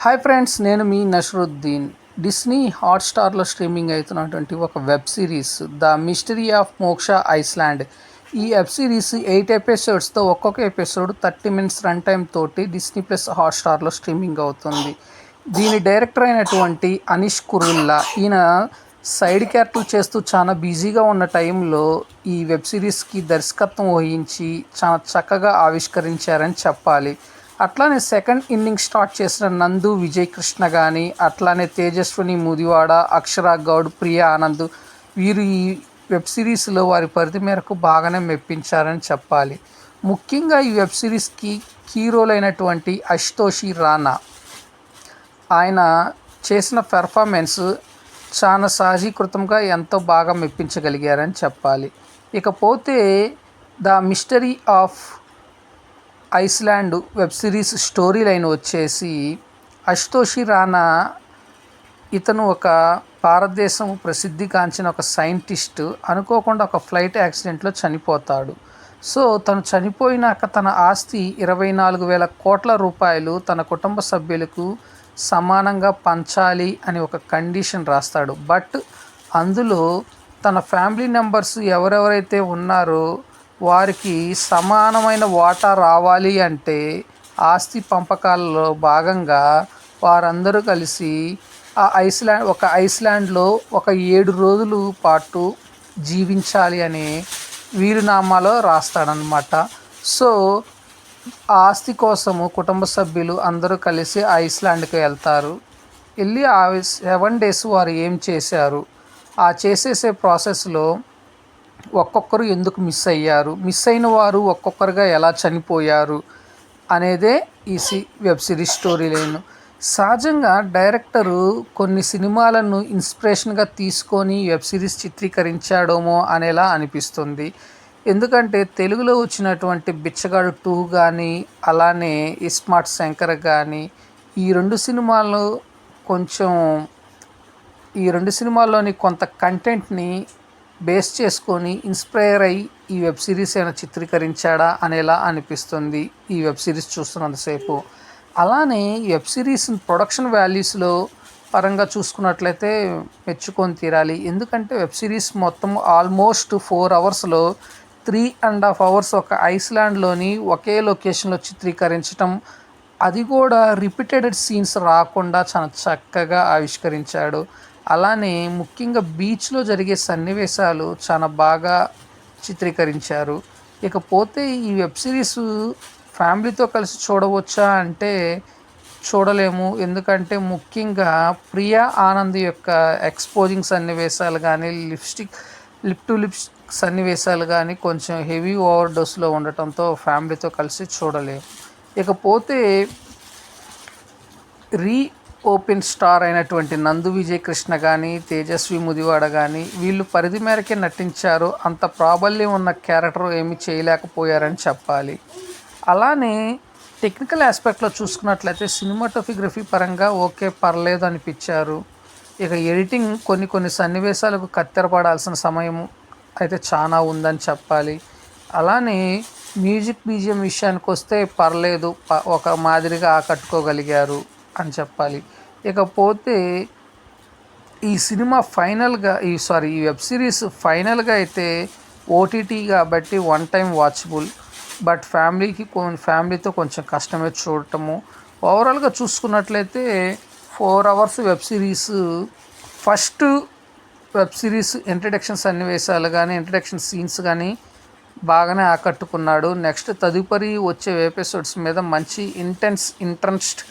Hi friends, నేను మీ Nasaruddin. Disney హాట్‌స్టార్‌లో streaming అవుతున్నటువంటి ఒక web series 'the mystery of మోక్ష ఐస్లాండ్'. ఈ వెబ్ సిరీస్ 8 ఎపిసోడ్స్‌తో ఒక్కొక్క ఎపిసోడ్ 30 మినిట్స్ రన్ టైమ్ తోటి డిస్నీ ప్లస్ హాట్‌స్టార్‌లో స్ట్రీమింగ్ అవుతుంది. దీని డైరెక్టర్ అయినటువంటి అనీష్ కురువిల్లా, ఈయన సైడ్ క్యారెక్టర్లు చేస్తూ చాలా బిజీగా ఉన్న టైంలో ఈ వెబ్ సిరీస్కి దర్శకత్వం వహించి చాలా చక్కగా ఆవిష్కరించారని చెప్పాలి. అట్లానే సెకండ్ ఇన్నింగ్ స్టార్ట్ చేసిన నందు విజయ్ కృష్ణ కానీ, అట్లానే తేజస్విని ముదివాడ, అక్షర గౌడ్, ప్రియా ఆనంద్, వీరు ఈ వెబ్ సిరీస్లో వారి పరిధి మేరకు బాగానే మెప్పించారని చెప్పాలి. ముఖ్యంగా ఈ వెబ్ సిరీస్కి హీరోలు అయినటువంటి అశుతోష్ రాణా, ఆయన చేసిన పెర్ఫార్మెన్స్ చాలా సహజీకృతంగా ఎంతో బాగా మెప్పించగలిగారని చెప్పాలి. ఇకపోతే the mystery of Iceland web series story line వచ్చేసి, అశుతోష్ రాణా ఇతను ఒక భారతదేశం ప్రసిద్ధిగాంచిన ఒక సైంటిస్ట్ అనుకోకుండా ఒక ఫ్లైట్ యాక్సిడెంట్లో చనిపోతాడు. సో తను చనిపోయినాక తన ఆస్తి 24,000 కోట్ల రూపాయలు తన కుటుంబ సభ్యులకు సమానంగా పంచాలి అని ఒక కండిషన్ రాస్తాడు. బట్ అందులో తన ఫ్యామిలీ మెంబర్స్ ఎవరెవరైతే ఉన్నారో వారికి సమానమైన వాటా రావాలి అంటే ఆస్తి పంపకాలలో భాగంగా వారందరూ కలిసి ఒక ఐస్లాండ్లో ఒక 7 రోజుల పాటు జీవించాలి అని వీలునామాలో రాస్తాడనమాట. సో ఆ ఆస్తి కోసము కుటుంబ సభ్యులు అందరూ కలిసి ఐస్లాండ్కి వెళ్తారు. వెళ్ళి ఆ 7 days వారు ఏం చేశారు, ఆ చేసేసే ప్రాసెస్లో ఒక్కొక్కరు ఎందుకు మిస్ అయ్యారు, మిస్ అయిన వారు ఒక్కొక్కరుగా ఎలా చనిపోయారు అనేదే ఈ వెబ్ సిరీస్ స్టోరీ లైన్. సహజంగా డైరెక్టరు కొన్ని సినిమాలను ఇన్స్పిరేషన్గా తీసుకొని వెబ్ సిరీస్ చిత్రీకరించాడేమో అనేలా అనిపిస్తుంది. ఎందుకంటే తెలుగులో వచ్చినటువంటి బిచ్చగాడు 2 కానీ, అలానే ఇస్మార్ట్ శంకర్ కానీ, ఈ రెండు సినిమాల్లోని కొంత కంటెంట్ని బేస్ చేసుకొని ఇన్స్పైర్ అయ్యి ఈ వెబ్ సిరీస్ అయినా చిత్రీకరించాడా అనేలా అనిపిస్తుంది ఈ వెబ్ సిరీస్ చూస్తున్నంతసేపు. అలానే వెబ్ సిరీస్ ప్రొడక్షన్ వాల్యూస్లో పరంగా చూసుకున్నట్లయితే మెచ్చుకొని తీరాలి. ఎందుకంటే వెబ్ సిరీస్ మొత్తం ఆల్మోస్ట్ 4 అవర్స్లో 3.5 hours ఒక ఐస్లాండ్లోని ఒకే లొకేషన్లో చిత్రీకరించడం, అది కూడా రిపీటెడ్ సీన్స్ రాకుండా చాలా చక్కగా ఆవిష్కరించాడు. అలానే ముఖ్యంగా బీచ్లో జరిగే సన్నివేశాలు చాలా బాగా చిత్రీకరించారు. ఇకపోతే ఈ వెబ్ సిరీస్ ఫ్యామిలీతో కలిసి చూడవచ్చా అంటే చూడలేము. ఎందుకంటే ముఖ్యంగా ప్రియా ఆనంద్ యొక్క ఎక్స్పోజింగ్ సన్నివేశాలు కానీ, లిప్ టు లిప్స్ సన్నివేశాలు కానీ కొంచెం హెవీ ఓవర్ డోస్లో ఉండటంతో ఫ్యామిలీతో కలిసి చూడలేము. ఇకపోతే ఓపెన్ స్టార్ అయినటువంటి నందు విజయ్ కృష్ణ కానీ, తేజస్వి ముదివాడ కానీ, వీళ్ళు పరిధి మేరకే నటించారు. అంత ప్రాబల్యం ఉన్న క్యారెక్టర్ ఏమీ చేయలేకపోయారని చెప్పాలి. అలానే టెక్నికల్ ఆస్పెక్ట్లో చూసుకున్నట్లయితే సినిమాటోగ్రఫీ పరంగా ఓకే, పర్లేదు అనిపించారు. ఇక ఎడిటింగ్ కొన్ని సన్నివేశాలకు కత్తెరపడాల్సిన సమయం అయితే చాలా ఉందని చెప్పాలి. అలానే మ్యూజిక్ బీజిఎం విషయానికి వస్తే పర్లేదు, ఒక మాదిరిగా ఆకట్టుకోగలిగారు అని చెప్పాలి. ఇకపోతే ఈ సినిమా ఈ వెబ్ సిరీస్ ఫైనల్గా అయితే ఓటీటీ కాబట్టి 1 time వాచబుల్. బట్ ఫ్యామిలీతో కొంచెం కష్టమే చూడటము. ఓవరాల్గా చూసుకున్నట్లయితే 4 hours web series. First web series introduction సన్నివేశాలు కానీ, ఇంట్రడక్షన్ సీన్స్ కానీ బాగానే ఆకట్టుకున్నాడు. నెక్స్ట్ తదుపరి వచ్చే ఎపిసోడ్స్ మీద మంచి ఇంట్రెస్ట్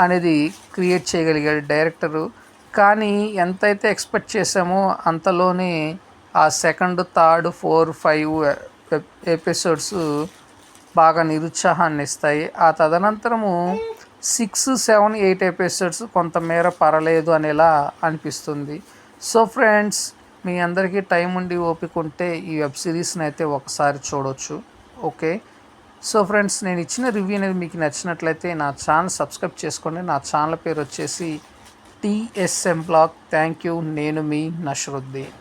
అనేది క్రియేట్ చేయగలిగాడు డైరెక్టరు. కానీ ఎంతైతే ఎక్స్పెక్ట్ చేసామో అంతలోనే ఆ 2nd, 3rd, 4, 5 ఎపిసోడ్స్ బాగా నిరుత్సాహాన్ని ఇస్తాయి. ఆ తదనంతరము 6, 7, 8 ఎపిసోడ్స్ కొంతమేర పర్లేదు అనేలా అనిపిస్తుంది. సో ఫ్రెండ్స్, మీ అందరికీ టైం ఉండి ఓపిక ఉంటే ఈ వెబ్ సిరీస్ని అయితే ఒకసారి చూడవచ్చు. ఓకే. సో ఫ్రెండ్స్, నేను ఇచ్చిన రివ్యూ అనేది మీకు నచ్చినట్లయితే నా ఛానల్ సబ్స్క్రైబ్ చేసుకోండి. నా ఛానల్ పేరు వచ్చేసి TSM బ్లాగ్. Thank you. నేను మీ నషరుద్దీన్.